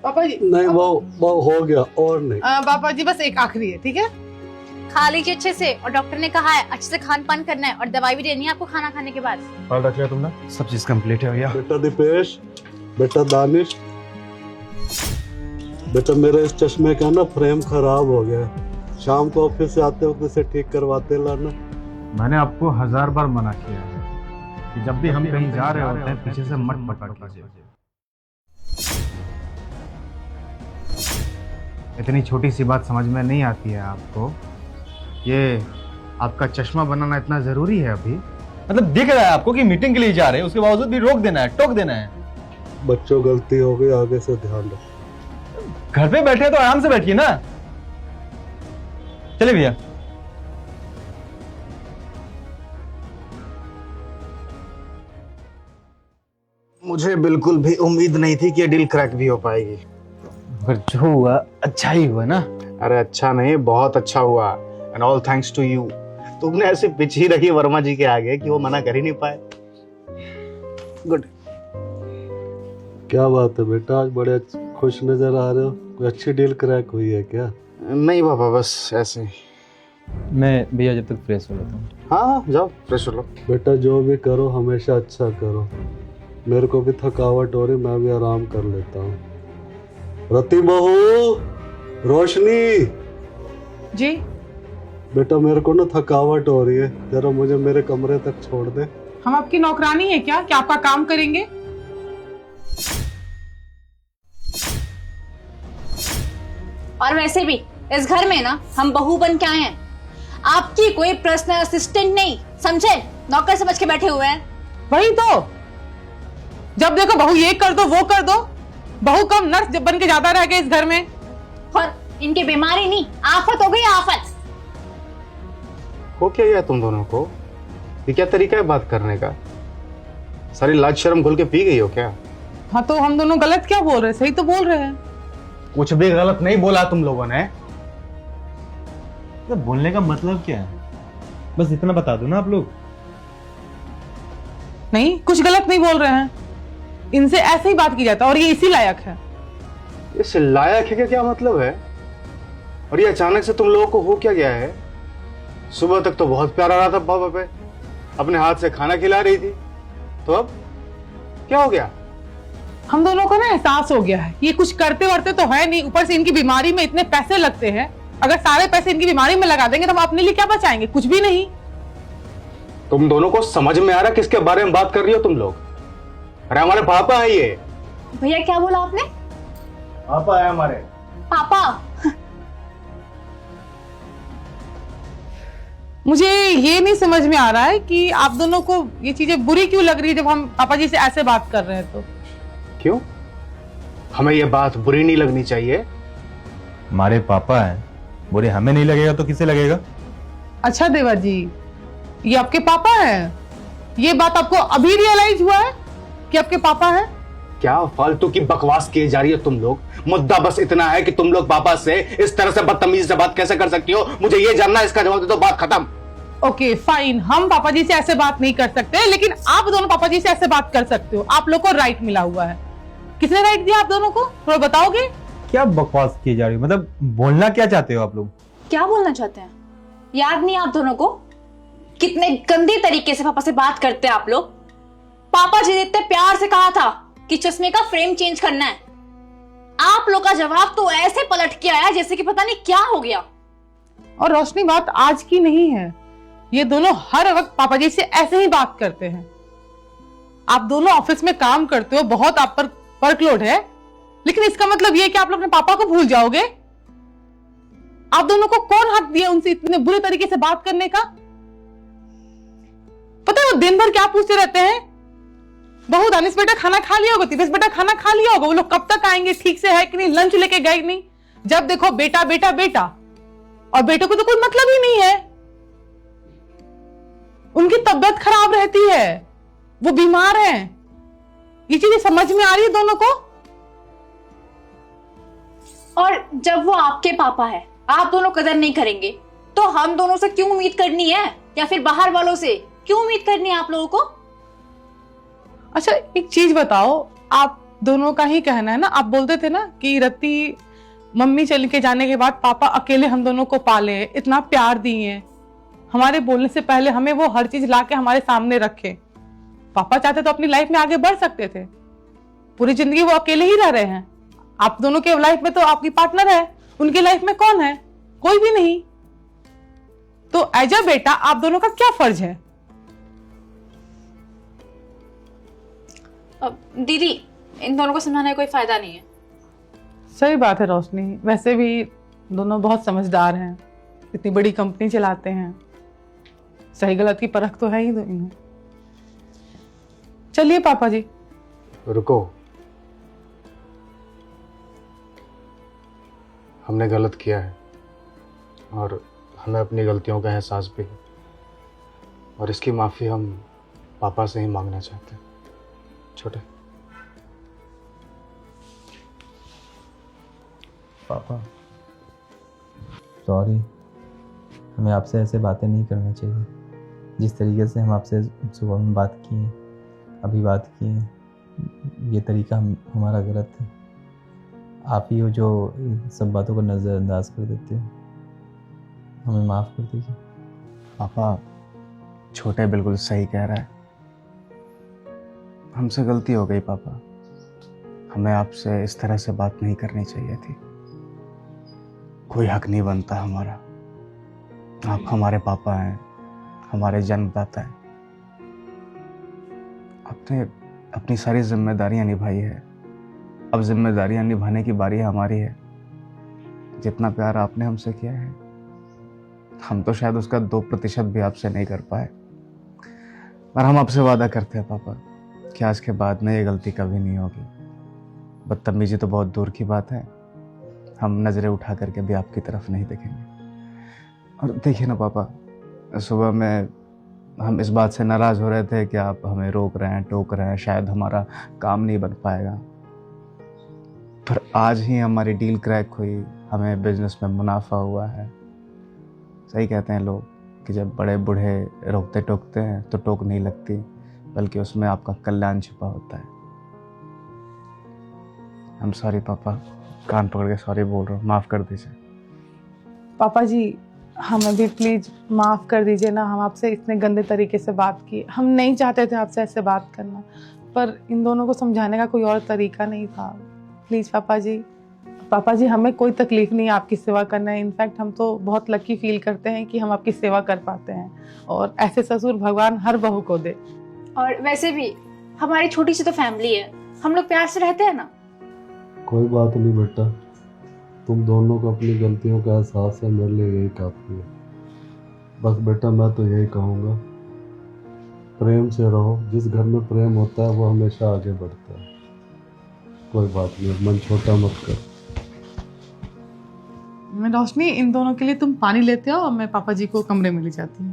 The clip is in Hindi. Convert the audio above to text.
पापा जी नहीं वो हो गया और नहीं। पापा जी बस एक आखिरी है, ठीक है? खा लीजिए अच्छे से, और डॉक्टर ने कहा है अच्छे से खान पान करना है और दवाई भी देनी है आपको खाना खाने के बाद। ख्याल रख लिया तुमने? सब चीज कंप्लीट है भैया। बेटा दीपेश, बेटा दानिश, बेटा मेरे इस चश्मे का ना फ्रेम खराब हो गया है, शाम को ऑफिस से आते वक्त इसे ठीक करवाते लाना। मैंने आपको 1000 बार मना किया है कि जब भी हम कहीं जा रहे होते हैं पीछे से मत पकड़ कीजिए। इतनी छोटी सी बात समझ में नहीं आती है आपको? ये आपका चश्मा बनाना इतना जरूरी है अभी? मतलब दिख रहा है आपको कि मीटिंग के लिए जा रहे हैं, उसके बावजूद भी रोक देना है, टोक देना है। बच्चों गलती हो गई, आगे से ध्यान रखो। घर पे बैठे तो आराम से बैठिए ना। चलिए भैया। मुझे बिल्कुल भी उम्मीद नहीं थी कि ये डील क्रैक भी हो पाएगी। पर जो हुआ अच्छा ही हुआ ना। अरे अच्छा नहीं, बहुत अच्छा हुआ, and all thanks to you. तुमने ऐसे पिच ही रखी वर्मा जी के आगे कि वो मना कर ही नहीं पाए। गुड। क्या बात है बेटा, आज बड़े खुश नजर आ रहे हो, कोई अच्छी डील क्रैक हुई है क्या? नहीं पापा, बस ऐसे ही। मैं भैया जब तक फ्रेश हो लेता हूँ। हाँ जाओ फ्रेश हो लो। बेटा जो भी करो हमेशा अच्छा करो, मेरे को भी थकावट हो रही, मैं भी आराम कर लेता हूँ। रति बहू, रोशनी जी बेटा मेरे को ना थकावट हो रही है, जरा मुझे मेरे कमरे तक छोड़ दे। हम आपकी नौकरानी है क्या कि आपका काम करेंगे? और वैसे भी इस घर में ना हम बहू बन के आए हैं, आपकी कोई पर्सनल असिस्टेंट नहीं, समझे? नौकर समझ के बैठे हुए हैं। वही तो, जब देखो बहू ये कर दो वो कर दो, बहू कम नर्स बन के ज्यादा रह गए इस घर में। और इनकी बीमारी नहीं, आफत हो गई आफत। हो क्या गया तुम दोनों को? ये क्या तरीका है बात करने का? सारी लाज शर्म घुल के पी गई हो क्या? हाँ तो हम दोनों गलत क्या बोल रहे हैं? सही तो बोल रहे हैं। कुछ भी गलत नहीं बोला तुम लोगों ने। तो बोलने का मतलब क्या है? बस इतना बता दो ना आप लोग। नहीं, कुछ गलत नहीं बोल रहे हैं, इनसे ऐसे ही बात की जाता है और ये इसी लायक है। इस लायक है क्या मतलब है? और ये अचानक से तुम लोगों को हो क्या गया है? सुबह तक तो बहुत प्यार आ रहा था पापा पे, अपने हाथ से खाना खिला रही थी, तो अब क्या हो गया? हम दोनों को ना एहसास हो गया है, ये कुछ करते वरते तो है नहीं, ऊपर से इनकी बीमारी में इतने पैसे लगते हैं। अगर सारे पैसे इनकी बीमारी में लगा देंगे तो हम अपने लिए क्या बचाएंगे? कुछ भी नहीं। तुम दोनों को समझ में आ रहा किसके बारे में बात कर रही हो तुम लोग? अरे हमारे पापा है ये। भैया क्या बोला आपने? पापा है हमारे। पापा? मुझे ये नहीं समझ में आ रहा है कि आप दोनों को ये चीजें बुरी क्यों लग रही है जब हम पापा जी से ऐसे बात कर रहे हैं तो। क्यों? हमें ये बात बुरी नहीं लगनी चाहिए। हमारे पापा हैं, बुरे हमें नहीं लगेगा तो किसे लगेगा? अच्छा देवा जी, ये आपके पापा हैं? ये बात आपको अभी रियलाइज हुआ है कि आपके पापा हैं? क्या फालतू की बकवास किए जा रही है तुम लोग? मुद्दा बस इतना है कि तुम लोग पापा से इस तरह से बदतमीजी से बात कैसे कर सकती हो? मुझे ये जानना है, इसका जवाब दे दो, बात खत्म। ओके फाइन, हम पापा जी से ऐसे बात नहीं कर सकते, लेकिन आप दोनों पापा जी से ऐसे बात कर सकते हो। आप लोग को राइट मिला हुआ है। किसने राइट दिया आप दोनों को, थोड़ा बताओगे? क्या बकवास की जा रही है? मतलब बोलना क्या चाहते हो आप लोग? क्या बोलना चाहते हैं? याद नहीं आप दोनों को कितने गंदे तरीके से पापा से बात करते हैं आप लोग? पापा जी ने इतने प्यार से कहा था कि चश्मे का फ्रेम चेंज करना है, आप लोग का जवाब तो ऐसे पलट के आया जैसे कि पता नहीं क्या हो गया। और रोशनी, बात आज की नहीं है, ये दोनों हर वक्त पापा जी से ऐसे ही बात करते हैं। आप दोनों ऑफिस में काम करते हो, बहुत आप पर वर्कलोड है, लेकिन इसका मतलब ये कि आप लोग अपने पापा को भूल जाओगे? आप दोनों को कौन हक दिया उनसे इतने बुरे तरीके से बात करने का? पता है वो दिन भर क्या पूछते रहते हैं? बहू दानिश बेटा खाना खा लिया होगा, दिपेश बेटा खाना खा लिया होगा, वो लोग कब तक आएंगे, ठीक से है कि नहीं, लंच लेके गए नहीं? जब देखो बेटा बेटा बेटा, और बेटों को तो कोई मतलब ही नहीं है। उनकी तबीयत खराब रहती है, वो बीमार हैं। ये चीजें समझ में आ रही है दोनों को? और जब वो आपके पापा है, आप दोनों कदर नहीं करेंगे तो हम दोनों से क्यों उम्मीद करनी है, या फिर बाहर वालों से क्यों उम्मीद करनी है आप लोगों को? अच्छा एक चीज बताओ, आप दोनों का ही कहना है ना। आप बोलते थे ना कि रति मम्मी चल के जाने के बाद पापा अकेले हम दोनों को पाले, इतना प्यार दिए, हमारे बोलने से पहले हमें वो हर चीज लाके हमारे सामने रखे। पापा चाहते तो अपनी लाइफ में आगे बढ़ सकते थे, पूरी जिंदगी वो अकेले ही रह रहे हैं। आप दोनों के लाइफ में तो आपकी पार्टनर है, उनकी लाइफ में कौन है? कोई भी नहीं। तो एज अ बेटा आप दोनों का क्या फर्ज है? अब दीदी, इन दोनों को समझाने का कोई फायदा नहीं है। सही बात है रोशनी, वैसे भी दोनों बहुत समझदार हैं, इतनी बड़ी कंपनी चलाते हैं, सही गलत की परख तो है ही इन्हें। चलिए पापा जी। रुको, हमने गलत किया है और हमें अपनी गलतियों का एहसास भी है, और इसकी माफ़ी हम पापा से ही मांगना चाहते हैं। छोटे, पापा सॉरी, हमें आपसे ऐसे बातें नहीं करना चाहिए। जिस तरीके से हम आपसे सुबह में बात किए, अभी बात किए, ये तरीका हमारा गलत है। आप ही हो जो इन सब बातों को नज़रअंदाज कर देते हो, हमें माफ़ कर दीजिए। पापा छोटे बिल्कुल सही कह रहा है, हमसे गलती हो गई पापा, हमें आपसे इस तरह से बात नहीं करनी चाहिए थी। कोई हक नहीं बनता हमारा, आप हमारे पापा हैं, हमारे जन्मदाता हैं। आपने अपनी सारी जिम्मेदारियां निभाई है, अब जिम्मेदारियां निभाने की बारी हमारी है। जितना प्यार आपने हमसे किया है, हम तो शायद उसका 2% भी आपसे नहीं कर पाए, पर हम आपसे वादा करते हैं पापा कि आज के बाद में ये गलती कभी नहीं होगी। बदतमीजी तो बहुत दूर की बात है, हम नज़रें उठा करके भी आपकी तरफ नहीं देखेंगे। और देखिए ना पापा, सुबह में हम इस बात से नाराज़ हो रहे थे कि आप हमें रोक रहे हैं, टोक रहे हैं, शायद हमारा काम नहीं बन पाएगा, पर आज ही हमारी डील क्रैक हुई, हमें बिजनेस में मुनाफा हुआ है। सही कहते हैं लोग कि जब बड़े बूढ़े रोकते टोकते हैं तो टोक नहीं लगती, बल्कि उसमें आपका कल्याण छिपा होता है। हम सॉरी पापा, कान पकड़ के सॉरी बोल रहा हूँ, माफ़ कर दीजिए। पापा जी हमें भी प्लीज माफ कर दीजिए ना, हम आपसे इतने गंदे तरीके से बात की, हम नहीं चाहते थे आपसे ऐसे बात करना, पर इन दोनों को समझाने का कोई और तरीका नहीं था। प्लीज पापा जी हमें कोई तकलीफ नहीं है आपकी सेवा करना है। इनफैक्ट हम तो बहुत लकी फील करते हैं कि हम आपकी सेवा कर पाते हैं, और ऐसे ससुर भगवान हर बहू को दे। और वैसे भी हमारी छोटी सी तो फैमिली है, हम लोग प्यार से रहते हैं ना। कोई बात नहीं बेटा, तुम दोनों को अपनी गलतियों का एहसास है, मेरे लिए यही काफ़ी है। बस बेटा मैं तो यही कहूँगा, प्रेम से रहो। जिस घर में प्रेम होता है वो हमेशा आगे बढ़ता है। कोई बात नहीं, मन छोटा मत कर। मैं रोशनी, इन दोनों के लिए तुम पानी लेते हो और मैं पापा जी को कमरे में ले जाती हूँ।